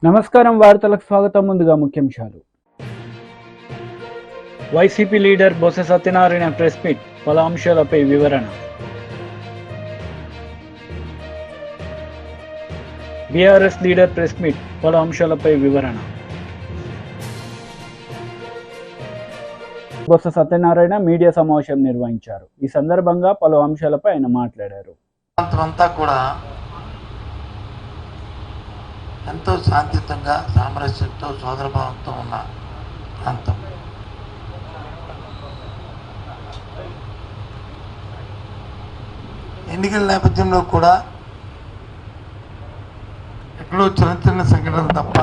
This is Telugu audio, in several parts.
నమస్కారం వార్తలకు స్వాగతం. ముందుగా ముఖ్యాంశాలు. YCP leader Botsa Satyanarayana press meet, పలు అంశాలపై వివరణ. బీఆర్ఎస్ లీడర్ ప్రెస్ మీట్, పలు అంశాలపై వివరణ. బొత్స సత్యనారాయణ మీడియా సమావేశం నిర్వహించారు. ఈ సందర్భంగా పలు అంశాలపై ఆయన మాట్లాడారు. అంతా కూడా ఎంతో శాంతియుతంగా, సామరస్యంతో, సోదరభావంతో ఉన్న ప్రాంతం. ఎన్నికల నేపథ్యంలో కూడా ఎక్కడో చిన్న చిన్న సంఘటనలు తప్ప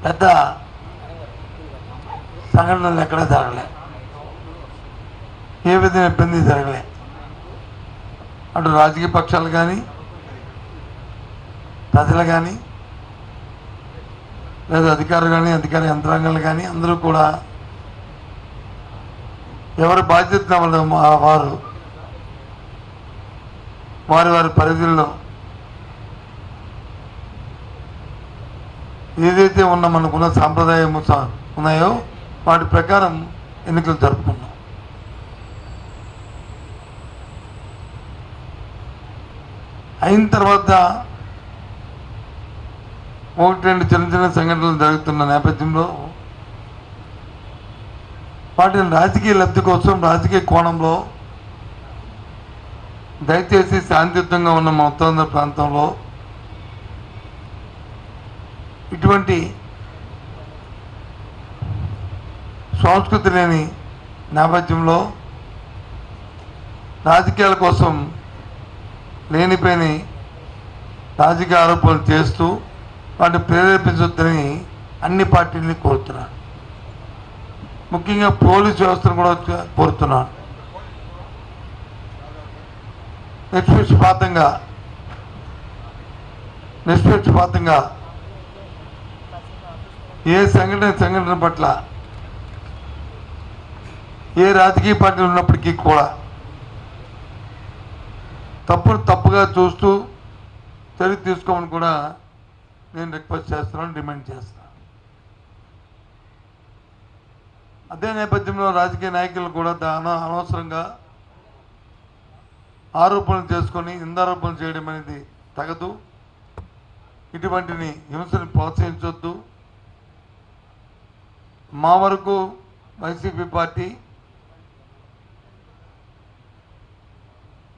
పెద్ద సంఘటనలు ఎక్కడ జరగలే, ఏ విధంగా ఇబ్బంది జరగలే. అటు రాజకీయ పక్షాలు కానీ, ప్రజలు కానీ, లేదా అధికారులు కానీ, అధికార యంత్రాంగాలు కానీ అందరూ కూడా ఎవరి బాధ్యత వారు వారి వారి పరిధుల్లో ఏదైతే మనకున్న సాంప్రదాయం ఉన్నాయో వాటి ప్రకారం ఎన్నికలు జరుపుకున్నాం. అయిన తర్వాత ఒకటి రెండు చిన్న చిన్న సంఘటనలు జరుగుతున్న నేపథ్యంలో వాటిని రాజకీయ లబ్ధి కోసం, రాజకీయ కోణంలో దయచేసి శాంతియుతంగా ఉన్న మా ఉత్తరాంధ్ర ప్రాంతంలో ఇటువంటి సంస్కృతి లేని నేపథ్యంలో రాజకీయాల కోసం లేనిపోయిన రాజకీయ ఆరోపణలు చేస్తూ వాటిని ప్రేరేపించొద్దని అన్ని పార్టీలని కోరుతున్నాను. ముఖ్యంగా పోలీసు వ్యవస్థను కూడా కోరుతున్నాను. నిష్పక్షపాతంగా ఏ సంఘటన పట్ల ఏ రాజకీయ పార్టీలు ఉన్నప్పటికీ కూడా తప్పుగా చూస్తూ చర్య తీసుకోమని కూడా నేను రిక్వెస్ట్ చేస్తున్నాను, డిమాండ్ చేస్తున్నాను. అదే నేపథ్యంలో రాజకీయ నాయకులు కూడా అనవసరంగా ఆరోపణలు చేసుకొని నిందారోపణలు చేయడం అనేది తగదు. ఇటువంటిని హింసను ప్రోత్సహించొద్దు. మా వరకు వైసీపీ పార్టీ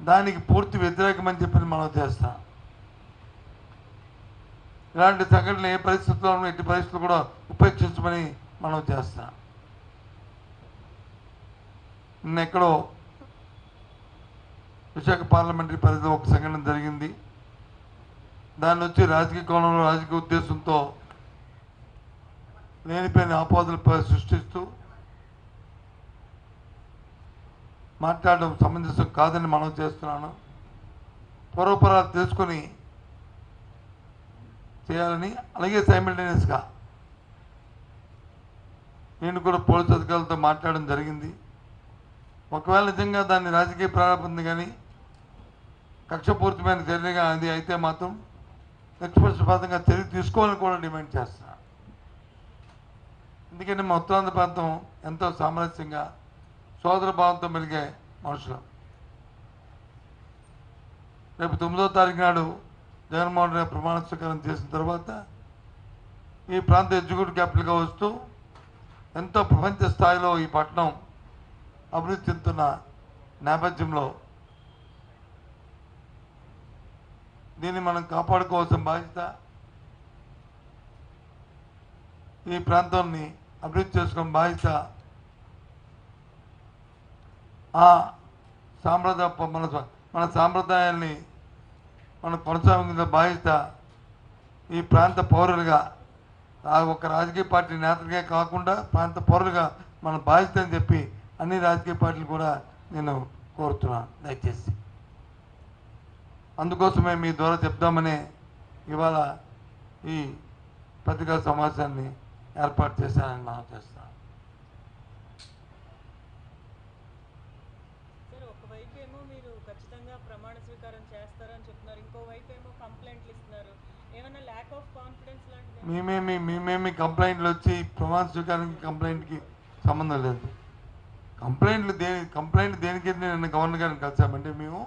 దానికి పూర్తి వ్యతిరేకమని చెప్పి మనం చేస్తాం. ఇలాంటి సంఘటనలు ఏ పరిస్థితుల్లో ఎట్టి పరిస్థితులు కూడా ఉపేక్షించమని మనం చేస్తాం. నిన్నెక్కడో విశాఖ పార్లమెంటరీ పరిధిలో ఒక సంఘటన జరిగింది. దాన్ని వచ్చి రాజకీయ కోణంలో, రాజకీయ ఉద్దేశంతో లేనిపోయిన ఆపాదనలు సృష్టిస్తూ మాట్లాడడం సమంజసం కాదని మనం చేస్తున్నాను. పూర్వపరాలు తెలుసుకొని చేయాలని, అలాగే సైమల్టేనియస్గా నేను కూడా పోలీసు అధికారులతో మాట్లాడడం జరిగింది. ఒకవేళ నిజంగా దాన్ని రాజకీయ ప్రారంభం కానీ కక్షపూరితమైన చర్యగా అది అయితే మాత్రం నిష్పక్షపాతంగా చర్య తీసుకోవాలని కూడా డిమాండ్ చేస్తున్నాను. ఎందుకంటే మా ఉత్తరాంధ్ర ప్రాంతం ఎంతో సామరస్యంగా, సోదర భావంతో మెలిగే మనుషులు. రేపు 9వ తారీఖు నాడు జగన్మోహన్ రెడ్డి ప్రమాణ స్వీకారం చేసిన తర్వాత ఈ ప్రాంత ఎగ్జిక్యూటివ్ క్యాపిటల్గా వస్తూ ఎంతో ప్రపంచ స్థాయిలో ఈ పట్టణం అభివృద్ధి చెందుతున్న నేపథ్యంలో దీన్ని మనం కాపాడుకోవాల్సిన బాధ్యత, ఈ ప్రాంతాన్ని అభివృద్ధి చేసుకునే బాధ్యత మన సాంప్రదాయాల్ని మనం కొనసాగించిన బాధ్యత ఈ ప్రాంత పౌరులుగా, ఒక రాజకీయ పార్టీ నేతలుగా కాకుండా ప్రాంత పౌరులుగా మన బాధ్యత అని చెప్పి అన్ని రాజకీయ పార్టీలు కూడా నేను కోరుతున్నాను. దయచేసి అందుకోసమే మీ ద్వారా చెప్దామని ఇవాళ ఈ పత్రికా సమావేశాన్ని ఏర్పాటు చేశానని మనం చేస్తాం. ఖచ్చితంగా ప్రమాణ స్వీకారం చేస్తారని చెప్తున్నారు, ఇంకోవైపు ఏమో కంప్లైంట్లు ఇస్తున్నారు. ఏమైనా మేమేమి కంప్లైంట్లు వచ్చి ప్రమాణ స్వీకారానికి కంప్లైంట్కి సంబంధం లేదు. కంప్లైంట్ దేనికి నిన్న గవర్నర్ గారిని కలిసామంటే మేము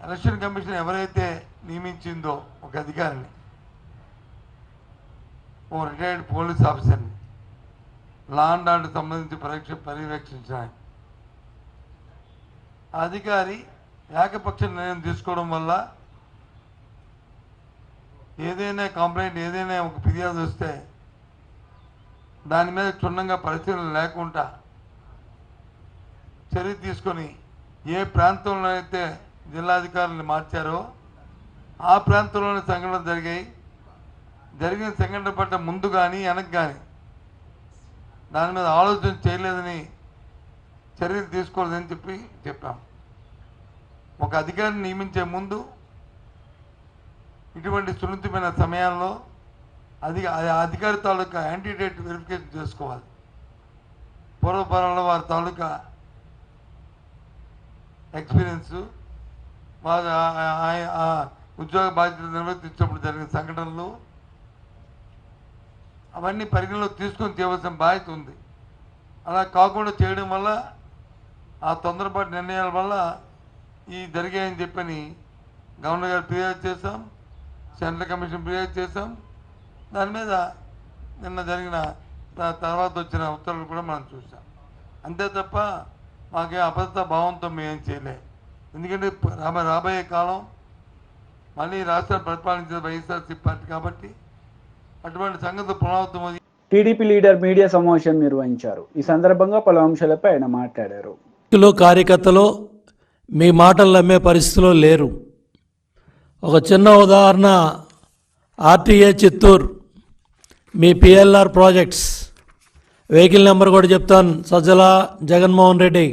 ఎలక్షన్ కమిషన్ ఎవరైతే నియమించిందో ఒక అధికారిని, ఓ రిటైర్డ్ పోలీస్ ఆఫీసర్ని లా అండ్ ఆర్డర్ సంబంధించి పర్యవేక్షించడానికి, ఆ అధికారి ఏకపక్ష నిర్ణయం తీసుకోవడం వల్ల ఏదైనా కంప్లైంట్, ఏదైనా ఒక ఫిర్యాదు వస్తే దాని మీద క్షుణ్ణంగా పరిశీలన లేకుండా చర్య తీసుకొని ఏ ప్రాంతంలో అయితే జిల్లాధికారులను మార్చారో ఆ ప్రాంతంలోనే సంఘటనలు జరిగిన సంఘటన పట్ల ముందు కానీ వెనక్కి కానీ దాని మీద ఆలోచన చేయలేదని, చర్యలు తీసుకోలేదని చెప్పాం. ఒక అధికారిని నియమించే ముందు ఇటువంటి సున్నితమైన సమయాల్లో అధికారి తాలూకా యాంటీడేట్ వెరిఫికేషన్ చేసుకోవాలి. పూర్వపరంలో వారి తాలూకా ఎక్స్పీరియన్స్, వారు ఉద్యోగ బాధ్యతలు నిర్వర్తించినప్పుడు జరిగిన సంఘటనలు అవన్నీ పరిగణలోకి తీసుకొని చేయవలసిన బాధ్యత ఉంది. అలా కాకుండా చేయడం వల్ల, ఆ తొందరపాటు నిర్ణయాల వల్ల ఈ జరిగాయని చెప్పని గవర్నర్ గారు ఫిర్యాదు చేశాం, సెంట్రల్ కమిషన్ ఫిర్యాదు చేశాం. దాని మీద నిన్న జరిగిన తర్వాత వచ్చిన ఉత్తర్వులు కూడా మనం చూసాం. అంతే తప్ప మాకే అబద్ధ భావంతో మేమేం చేయలే. ఎందుకంటే రాబోయే కాలం మళ్ళీ రాష్ట్రాన్ని పరిపాలించే వైఎస్ఆర్సీ పార్టీ కాబట్టి అటువంటి సంగతి పునరావృతం. టీడీపీ లీడర్ మీడియా సమావేశం నిర్వహించారు. ఈ సందర్భంగా పలు అంశాలపై ఆయన మాట్లాడారు. కార్యకర్తలు మీ మాటలు నమ్మే పరిస్థితిలో లేరు. ఒక చిన్న ఉదాహరణ, ఆర్టీఏ చిత్తూరు, మీ పిఎల్ఆర్ ప్రాజెక్ట్స్ వెహికల్ నెంబర్ కూడా చెప్తాను, సజ్జల జగన్మోహన్ రెడ్డి.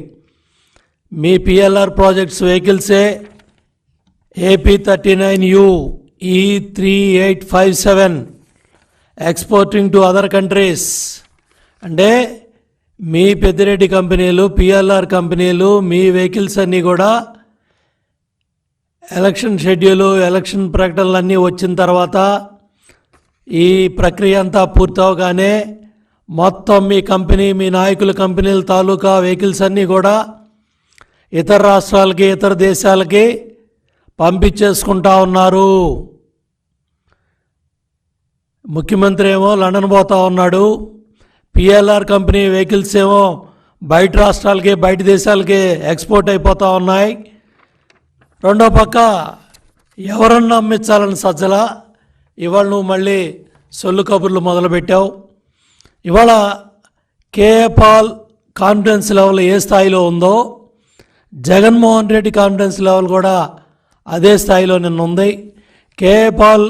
మీ పిఎల్ఆర్ ప్రాజెక్ట్స్ వెహికల్సే AP39U E3857 exporting to other countries. అంటే మీ పెద్దిరెడ్డి కంపెనీలు, పిఎల్ఆర్ కంపెనీలు, మీ వెహికల్స్ అన్నీ కూడా ఎలక్షన్ షెడ్యూలు, ఎలక్షన్ ప్రకటనలన్నీ వచ్చిన తర్వాత ఈ ప్రక్రియ అంతా పూర్తవగానే మొత్తం మీ కంపెనీ, మీ నాయకుల కంపెనీల తాలూకా వెహికల్స్ అన్నీ కూడా ఇతర రాష్ట్రాలకి, ఇతర దేశాలకి పంపించేసుకుంటా ఉన్నారు. ముఖ్యమంత్రి ఏమో లండన్ పోతా ఉన్నాడు, పిఎల్ఆర్ కంపెనీ వెహికల్స్ ఏమో బయట రాష్ట్రాలకి, బయట దేశాలకి ఎక్స్పోర్ట్ అయిపోతూ ఉన్నాయి. రెండో పక్క ఎవరన్నా అమ్మించాలని సజ్జల, ఇవాళ నువ్వు మళ్ళీ సొల్లు కబుర్లు మొదలుపెట్టావు. ఇవాళ కేఏ పాల్ కాన్ఫిడెన్స్ లెవెల్ ఏ స్థాయిలో ఉందో జగన్మోహన్ రెడ్డి కాన్ఫిడెన్స్ లెవెల్ కూడా అదే స్థాయిలో నిన్న ఉంది. కేఏ పాల్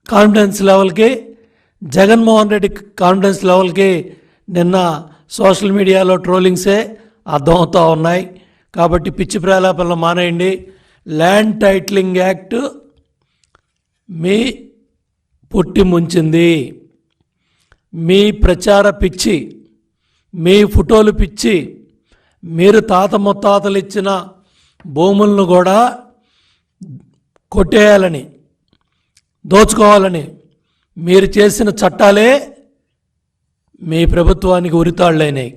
కాన్ఫిడెన్స్ లెవెల్కి, జగన్మోహన్ రెడ్డి కాన్ఫిడెన్స్ లెవెల్కి నిన్న సోషల్ మీడియాలో ట్రోలింగ్సే అర్థమవుతూ ఉన్నాయి. కాబట్టి పిచ్చి ప్రేలాపనలు మానేయండి. ల్యాండ్ టైటిలింగ్ యాక్ట్ మీ పుట్టి ముంచింది. మీ ప్రచార పిచ్చి, మీ ఫోటోలు పిచ్చి, మీరు తాత ముత్తాతలు ఇచ్చిన భూములను కూడా కొట్టేయాలని, దోచుకోవాలని మీరు చేసిన చట్టాలే మీ ప్రభుత్వానికి ఉరితాళ్ళైనాయి.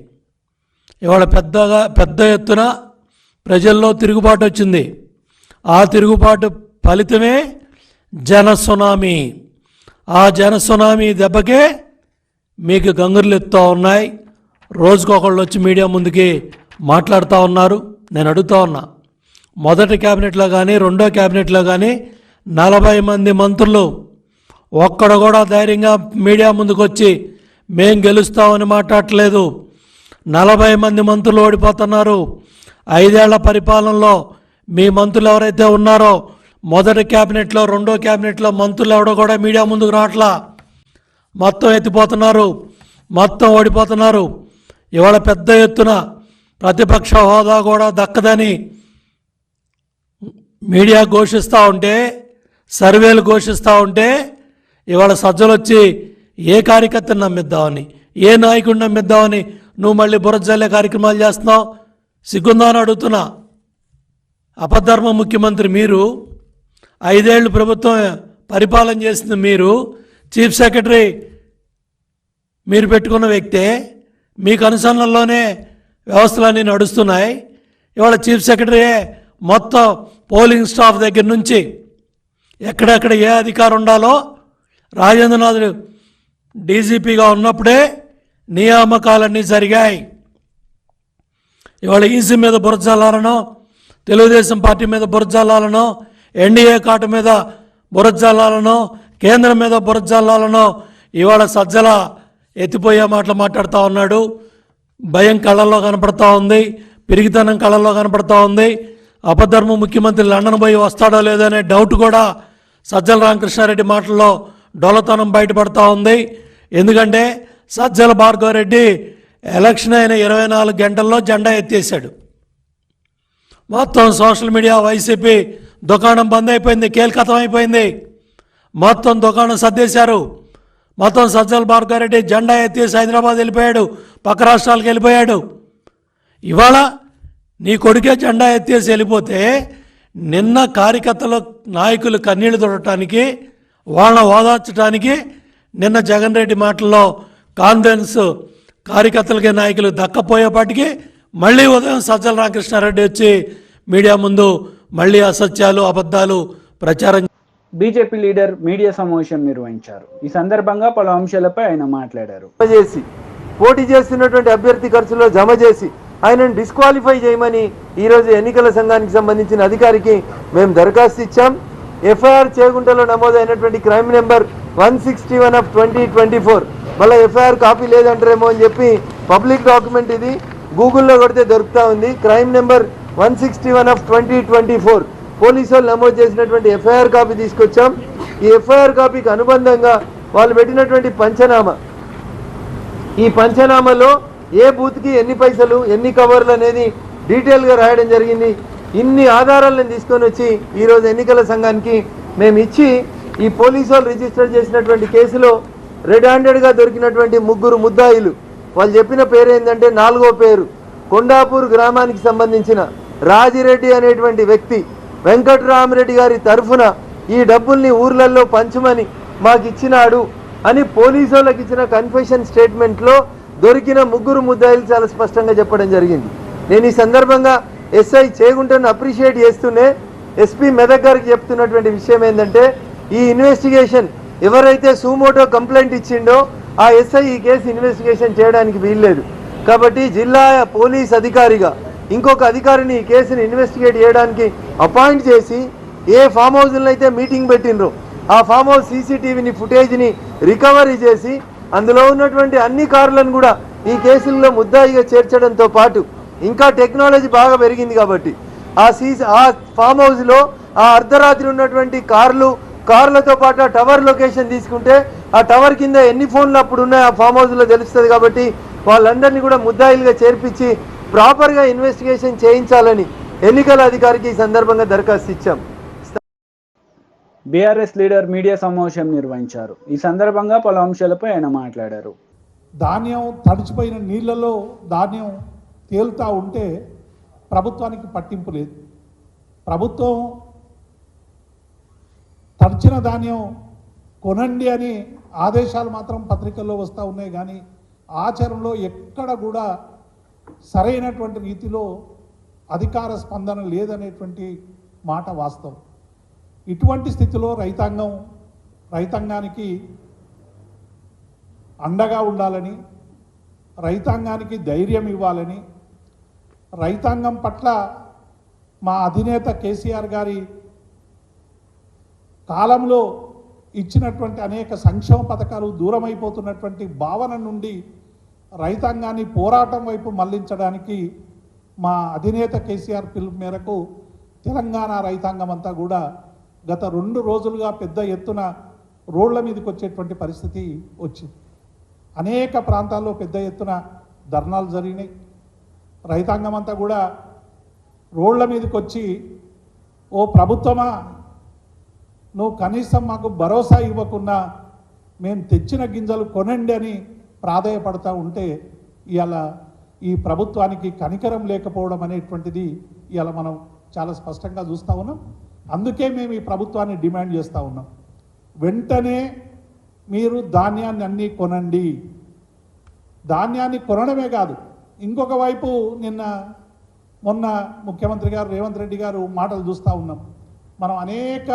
ఇవాళ పెద్ద ఎత్తున ప్రజల్లో తిరుగుబాటు వచ్చింది. ఆ తిరుగుబాటు ఫలితమే జన సునామీ. ఆ జన సునామీ దెబ్బకే మీకు గంగుర్లు ఎత్తుతూ ఉన్నాయి. రోజుకొకళ్ళు వచ్చి మీడియా ముందుకి మాట్లాడుతూ ఉన్నారు. నేను అడుగుతా ఉన్నా, మొదటి క్యాబినెట్లో కానీ, రెండో క్యాబినెట్లో కానీ 40 మంది మంత్రులు ఒక్కడు కూడా ధైర్యంగా మీడియా ముందుకు వచ్చి మేం గెలుస్తామని మాట్లాడట్లేదు. 40 మంది మంత్రులు ఓడిపోతున్నారు. 5 ఏళ్ల పరిపాలనలో మీ మంత్రులు ఎవరైతే ఉన్నారో మొదటి క్యాబినెట్లో, రెండో క్యాబినెట్లో మంత్రులు ఎవడో కూడా మీడియా ముందుకు రావట్లా. మొత్తం ఎత్తిపోతున్నారు, మొత్తం ఓడిపోతున్నారు. ఇవాళ పెద్ద ఎత్తున ప్రతిపక్ష హోదా కూడా దక్కదని మీడియా ఘోషిస్తూ ఉంటే, సర్వేలు ఘోషిస్తూ ఉంటే, ఇవాళ సజ్జలు వచ్చి ఏ కార్యకర్తను నమ్మిద్దామని, ఏ నాయకుడిని నమ్మిద్దామని నువ్వు మళ్ళీ బురజల్లే కార్యక్రమాలు చేస్తున్నావు. సిగ్గుందా అని అడుగుతున్నా. అపధర్మ ముఖ్యమంత్రి మీరు, 5 ఏళ్ళు ప్రభుత్వం పరిపాలన చేసింది మీరు. చీఫ్ సెక్రటరీ మీరు పెట్టుకున్న వ్యక్తే. మీకు అనుసరణలోనే వ్యవస్థలన్నీ నడుస్తున్నాయి. ఇవాళ చీఫ్ సెక్రటరీయే మొత్తం పోలింగ్ స్టాఫ్ దగ్గర నుంచి ఎక్కడెక్కడ ఏ అధికారం ఉండాలో రాజేంద్రనాథ్ డీజీపీగా ఉన్నప్పుడే నియామకాలన్నీ జరిగాయి. ఇవాళ ఈసీ మీద బురజల్లాలనో, తెలుగుదేశం పార్టీ మీద బురజల్లాలనో, ఎన్డీఏ కాటు మీద బురజల్లాలనో, కేంద్రం మీద బురజల్లాలనో ఇవాళ సజ్జల ఎత్తిపోయే మాటలు మాట్లాడుతూ ఉన్నాడు. భయం కళ్ళల్లో కనపడతా ఉంది, పిరిగితనం కళ్ళల్లో కనపడతా ఉంది. అపధర్మ ముఖ్యమంత్రి లండన్ పోయి వస్తాడో లేదో అనే డౌట్ కూడా సజ్జల రామకృష్ణారెడ్డి మాటల్లో డొలతనం బయటపడతా ఉంది. ఎందుకంటే సజ్జల భార్గవరెడ్డి ఎలక్షన్ అయిన 24 గంటల్లో జెండా ఎత్తేసాడు. మొత్తం సోషల్ మీడియా వైసీపీ దుకాణం బంద్ అయిపోయింది, కేల్కతం అయిపోయింది. మొత్తం దుకాణం సర్దేశారు. మొత్తం సజ్జల భార్గవరెడ్డి జెండా ఎత్తేసి హైదరాబాద్ వెళ్ళిపోయాడు, పక్క రాష్ట్రాలకు వెళ్ళిపోయాడు. ఇవాళ నీ కొడుకే జెండా ఎత్తేసి వెళ్ళిపోతే నిన్న కార్యకర్తల నాయకులు కన్నీళ్లు తొడటానికి, వాళ్ళని ఓదార్చడానికి నిన్న జగన్ రెడ్డి మాటల్లో కాన్ఫిడెన్స్ కార్యకర్తలకి నాయకులు దక్కపోయేపాటికి మళ్ళీ ఉదయం సజ్జల రామకృష్ణారెడ్డి వచ్చి మీడియా ముందు మళ్ళీ అసత్యాలు అబద్ధాలు ప్రచారం. బీజేపీ లీడర్ మీడియా సమావేశం నిర్వహించారు. ఈ సందర్భంగా పలు అంశాలపై ఆయన మాట్లాడారు. పోటీ చేస్తున్నటువంటి అభ్యర్థి ఖర్చులో జమ చేసి ఆయనను డిస్క్వాలిఫై చేయమని ఈరోజు ఎన్నికల సంఘానికి సంబంధించిన అధికారికి మేము దరఖాస్తు ఇచ్చాం. ఎఫ్ఐఆర్ చేగుంటలో నమోదైనటువంటి క్రైమ్ నెంబర్ 161 ఆఫ్ 2024. మళ్ళీ ఎఫ్ఐఆర్ కాపీ లేదంటారేమో అని చెప్పి పబ్లిక్ డాక్యుమెంట్ ఇది, గూగుల్లో కొడితే దొరుకుతూ ఉంది. క్రైమ్ నెంబర్ 161 ఆఫ్ 2024 పోలీసు వాళ్ళు నమోదు చేసినటువంటి ఎఫ్ఐఆర్ కాపీ తీసుకొచ్చాం. ఈ ఎఫ్ఐఆర్ కాపీకి అనుబంధంగా వాళ్ళు పెట్టినటువంటి పంచనామా, ఈ పంచనామాలో ఏ బూత్కి ఎన్ని పైసలు, ఎన్ని కవర్లు అనేది డీటెయిల్గా రాయడం జరిగింది. ఇన్ని ఆధారాలను తీసుకొని వచ్చి ఈరోజు ఎన్నికల సంఘానికి మేము ఇచ్చి, ఈ పోలీసు వాళ్ళు రిజిస్టర్ చేసినటువంటి కేసులో రెడ్ హ్యాండెడ్గా దొరికినటువంటి 3 ముద్దాయిలు, వాళ్ళు చెప్పిన పేరు ఏంటంటే 4వ పేరు కొండాపూర్ గ్రామానికి సంబంధించిన రాజిరెడ్డి అనేటువంటి వ్యక్తి వెంకట్రామరెడ్డి గారి తరఫున ఈ డబ్బుల్ని ఊర్లలో పంచమని మాకు ఇచ్చినాడు అని పోలీసు వాళ్ళకి ఇచ్చిన కన్ఫెషన్ స్టేట్మెంట్లో దొరికిన 3 ముద్దాయిలు చాలా స్పష్టంగా చెప్పడం జరిగింది. నేను ఈ సందర్భంగా ఎస్ఐ చేగుంటను అప్రిషియేట్ చేస్తూనే ఎస్పీ మెదక్ గారికి చెప్తున్నటువంటి విషయం ఏంటంటే, ఈ ఇన్వెస్టిగేషన్ ఎవరైతే సూమోటో కంప్లైంట్ ఇచ్చిండో ఆ ఎస్ఐ ఈ కేసు ఇన్వెస్టిగేషన్ చేయడానికి వీల్లేదు. కాబట్టి జిల్లా పోలీస్ అధికారిగా ఇంకొక అధికారిని ఈ కేసుని ఇన్వెస్టిగేట్ చేయడానికి అపాయింట్ చేసి, ఏ ఫామ్ హౌస్లో అయితే మీటింగ్ పెట్టినరో ఆ ఫామ్ హౌస్ సీసీటీవీని ఫుటేజ్ని రికవరీ చేసి అందులో ఉన్నటువంటి అన్ని కార్లను కూడా ఈ కేసుల్లో ముద్దాయిగా చేర్చడంతో పాటు, ఇంకా టెక్నాలజీ బాగా పెరిగింది కాబట్టి ఆ ఫామ్ హౌస్లో ఆ అర్ధరాత్రి ఉన్నటువంటి కార్లతో పాటు ఆ టవర్ లొకేషన్ తీసుకుంటే ఆ టవర్ కింద ఎన్ని ఫోన్లు అప్పుడు ఉన్నాయో ఆ ఫామ్ హౌస్లో తెలుస్తుంది. కాబట్టి వాళ్ళందరినీ కూడా ముద్దాయిలుగా చేర్పించి ప్రాపర్గా ఇన్వెస్టిగేషన్ చేయించాలని ఎన్నికల అధికారికి ఈ సందర్భంగా దరఖాస్తు ఇచ్చాం. బీఆర్ఎస్ లీడర్ మీడియా సమావేశం నిర్వహించారు. ఈ సందర్భంగా పలు అంశాలపై ఆయన మాట్లాడారు. ధాన్యం తడిచిపోయిన నీళ్లలో ధాన్యం తేలుతూ ఉంటే ప్రభుత్వానికి పట్టింపు లేదు. ప్రభుత్వం తడిచిన ధాన్యం కొనండి అని ఆదేశాలు మాత్రం పత్రికల్లో వస్తూ ఉన్నాయి, కానీ ఆచరణలో ఎక్కడ కూడా సరైనటువంటి రీతిలో అధికార స్పందన లేదనేటువంటి మాట వాస్తవం. ఇటువంటి స్థితిలో రైతాంగానికి అండగా ఉండాలని, రైతాంగానికి ధైర్యం ఇవ్వాలని, రైతాంగం పట్ల మా అధినేత కేసీఆర్ గారి కాలంలో ఇచ్చినటువంటి అనేక సంక్షేమ పథకాలు దూరమైపోతున్నటువంటి భావన నుండి రైతాంగాన్ని పోరాటం వైపు మళ్లించడానికి మా అధినేత కేసీఆర్ పిలుపు మేరకు తెలంగాణ రైతాంగం అంతా కూడా గత 2 రోజులుగా పెద్ద ఎత్తున రోడ్ల మీదకి వచ్చేటువంటి పరిస్థితి వచ్చింది. అనేక ప్రాంతాల్లో పెద్ద ఎత్తున ధర్నాలు జరిగినాయి. రైతాంగం అంతా కూడా రోడ్ల మీదకి వచ్చి, ఓ ప్రభుత్వమా, నువ్వు కనీసం మాకు భరోసా ఇవ్వకుండా మేము తెచ్చిన గింజలు కొనండి అని ప్రాధేయపడతా ఉంటే ఇవాళ ఈ ప్రభుత్వానికి కనికరం లేకపోవడం అనేటువంటిది ఇవాళ మనం చాలా స్పష్టంగా చూస్తూ ఉన్నాం. అందుకే మేము ఈ ప్రభుత్వాన్ని డిమాండ్ చేస్తూ ఉన్నాం. వెంటనే మీరు ధాన్యాన్ని అన్నీ కొనండి. ధాన్యాన్ని కొనడమే కాదు, ఇంకొక వైపు మొన్న ముఖ్యమంత్రి గారు రేవంత్ రెడ్డి గారు మాటలు చూస్తూ ఉన్నాం. మనం అనేక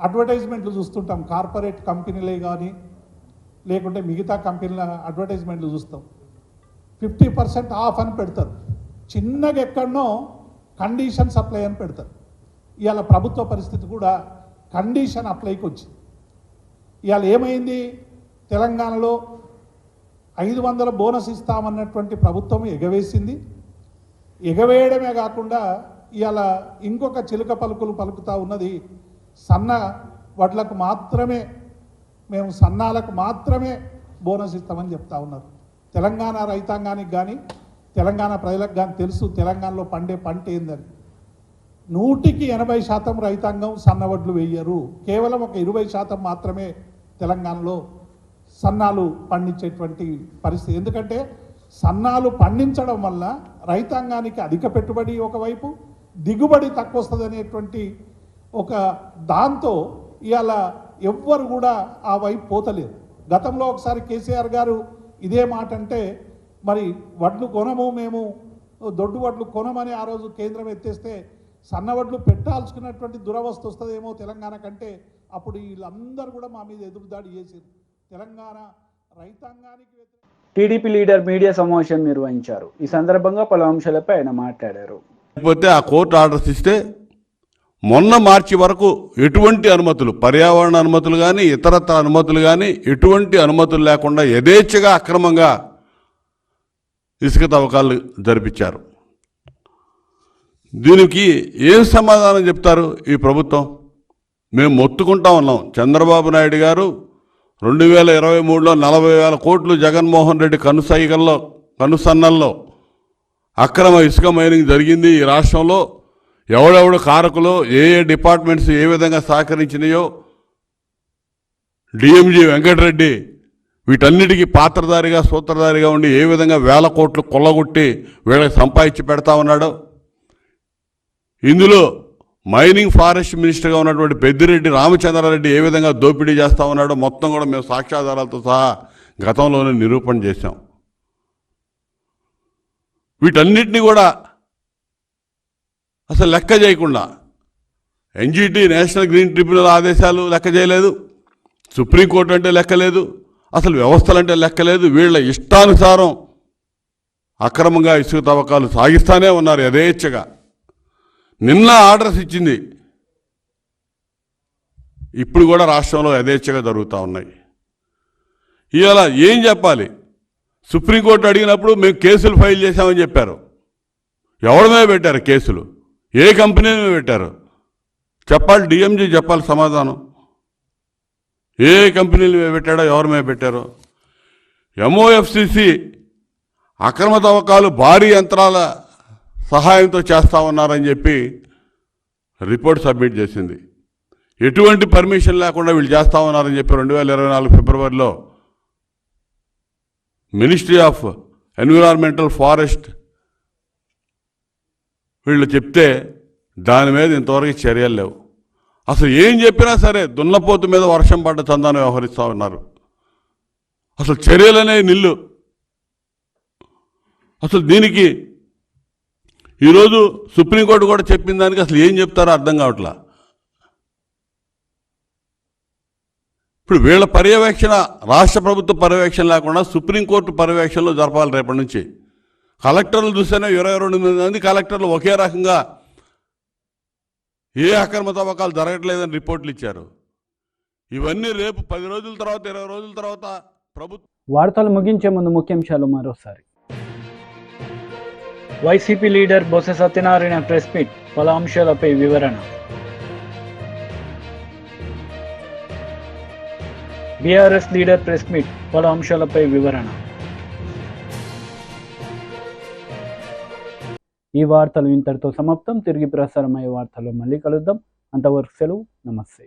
అడ్వర్టైజ్మెంట్లు చూస్తుంటాం, కార్పొరేట్ కంపెనీలే కానీ లేకుంటే మిగతా కంపెనీల అడ్వర్టైజ్మెంట్లు చూస్తాం. 50% ఆఫ్ అని పెడతారు, చిన్నగా ఎక్కడనో కండిషన్ సప్లై అని పెడతారు. ఇవాళ ప్రభుత్వ పరిస్థితి కూడా కండిషన్ అప్లైకి వచ్చింది. ఇవాళ ఏమైంది, తెలంగాణలో 500 బోనస్ ఇస్తామన్నటువంటి ప్రభుత్వం ఎగవేసింది. ఎగవేయడమే కాకుండా ఇవాళ ఇంకొక చిలుక పలుకులు పలుకుతూ ఉన్నది, సన్న వడ్లకు మాత్రమే, మేము సన్నాలకు మాత్రమే బోనస్ ఇస్తామని చెప్తా ఉన్నారు. తెలంగాణ రైతాంగానికి కానీ తెలంగాణ ప్రజలకు కానీ తెలుసు తెలంగాణలో పండే పంట ఏందని. 100% రైతాంగం సన్నవడ్లు వేయరు, కేవలం ఒక 20% మాత్రమే తెలంగాణలో సన్నాలు పండించేటువంటి పరిస్థితి. ఎందుకంటే సన్నాలు పండించడం వల్ల రైతాంగానికి అధిక పెట్టుబడి ఒకవైపు, దిగుబడి తక్కువ వస్తుంది అనేటువంటి ఒక దాంతో ఇవాళ ఎవ్వరు కూడా ఆ వైపు పోతలేరు. గతంలో ఒకసారి కేసీఆర్ గారు ఇదే మాట అంటే మరి వడ్లు కొనము, మేము దొడ్డు వడ్లు కొనమని ఆ రోజు కేంద్రం ఎత్తేస్తే సన్నవడ్లు పెట్టాల్సుకున్నటువంటి దురవస్థ వస్తుందేమో తెలంగాణ కంటే, అప్పుడు వీళ్ళందరూ కూడా మా మీద ఎదురుదాడి చేశారు. తెలంగాణ రైతాంగానికి టీడీపీ లీడర్ మీడియా సమావేశం నిర్వహించారు. ఈ సందర్భంగా పలు అంశాలపై ఆయన మాట్లాడారు. లేకపోతే ఆ కోర్టు ఆర్డర్స్ ఇస్తే మొన్న మార్చి వరకు ఎటువంటి అనుమతులు, పర్యావరణ అనుమతులు కానీ ఇతరత్ర అనుమతులు కానీ ఎటువంటి అనుమతులు లేకుండా యథేచ్ఛగా అక్రమంగా ఇసుక తవ్వకాలు జరిపించారు. దీనికి ఏం సమాధానం చెప్తారు ఈ ప్రభుత్వం? మేము మొత్తుకుంటా ఉన్నాం. చంద్రబాబు నాయుడు గారు 2023లో 40,000 కోట్లు జగన్మోహన్ రెడ్డి కనుసన్నల్లో అక్రమ ఇసుక మైనింగ్ జరిగింది. ఈ రాష్ట్రంలో ఎవడెవడు కారకులు, ఏ డిపార్ట్మెంట్స్ ఏ విధంగా సహకరించినాయో, డిఎంజీ వెంకటరెడ్డి వీటన్నిటికీ పాత్రధారిగా సూత్రధారిగా ఉండి ఏ విధంగా 1000 కోట్లు కొల్లగొట్టి వీళ్ళకి సంపాదించి పెడతా ఉన్నాడో, ఇందులో మైనింగ్ ఫారెస్ట్ మినిస్టర్గా ఉన్నటువంటి పెద్దిరెడ్డి రామచంద్రారెడ్డి ఏ విధంగా దోపిడీ చేస్తూ ఉన్నాడో మొత్తం కూడా మేము సాక్ష్యాధారాలతో సహా గతంలోనే నిరూపణ చేశాం. వీటన్నిటినీ కూడా అసలు లెక్క చేయకుండా ఎన్జిటి నేషనల్ గ్రీన్ ట్రిబ్యునల్ ఆదేశాలు లెక్క చేయలేదు, సుప్రీంకోర్టు అంటే లెక్కలేదు, అసలు వ్యవస్థలంటే లెక్కలేదు. వీళ్ళ ఇష్టానుసారం అక్రమంగా ఇసుక తవ్వకాలు సాగిస్తానే ఉన్నారు యథేచ్ఛగా. నిన్న ఆర్డర్స్ ఇచ్చింది, ఇప్పుడు కూడా రాష్ట్రంలో యథేచ్ఛగా జరుగుతూ ఉన్నాయి. ఇవాళ ఏం చెప్పాలి? సుప్రీంకోర్టు అడిగినప్పుడు మేము కేసులు ఫైల్ చేశామని చెప్పారు. ఎవరి మీద పెట్టారు కేసులు? ఏ కంపెనీ మీద పెట్టారు చెప్పాలి. డిఎంజీ చెప్పాలి సమాధానం. ఏ కంపెనీల మీద పెట్టాడో, ఎవరి మీద పెట్టారో. ఎంఓఎఫ్సిసి అక్రమ తవ్వకాలు భారీ యంత్రాల సహాయంతో చేస్తూ ఉన్నారని చెప్పి రిపోర్ట్ సబ్మిట్ చేసింది. ఎటువంటి పర్మిషన్ లేకుండా వీళ్ళు చేస్తూ ఉన్నారని చెప్పి 2024 ఫిబ్రవరిలో మినిస్ట్రీ ఆఫ్ ఎన్విరాన్మెంటల్ ఫారెస్ట్ వీళ్ళు చెప్తే దాని మీద ఇంతవరకు చర్యలు లేవు. అసలు ఏం చెప్పినా సరే దున్నపోతు మీద వర్షం పడ్డ చందాన్ని వ్యవహరిస్తూ ఉన్నారు. అసలు చర్యలనే నిల్లు. అసలు దీనికి ఈరోజు సుప్రీంకోర్టు కూడా చెప్పిన దానికి అసలు ఏం చెప్తారో అర్థం కావట్లా. ఇప్పుడు వీళ్ళ పర్యవేక్షణ, రాష్ట్ర ప్రభుత్వ పర్యవేక్షణ లేకుండా సుప్రీంకోర్టు పర్యవేక్షణలో జరపాలి రేపటి నుంచి. కలెక్టర్లు చూస్తేనే 22 మంది కలెక్టర్లు ఒకే రకంగా ఏ అక్రమ తవ్వకాలు జరగట్లేదని రిపోర్ట్లు ఇచ్చారు. ఇవన్నీ రేపు 10 రోజుల తర్వాత 20 రోజుల తర్వాత ప్రభుత్వం. వార్తలు ముగించే ముందు ముఖ్యాంశాలు మరోసారి. YCP leader Botsa Satyanarayana press meet, పలు అంశాలపై వివరణ. బీఆర్ఎస్ లీడర్ ప్రెస్ మీట్, పలు అంశాలపై వివరణ. ఈ వార్తలు ఇంతటితో సమాప్తం. తిరిగి ప్రసారమయ్యే వార్తల్లో మళ్ళీ కలుద్దాం. అంతవరకు సెలవు. నమస్తే.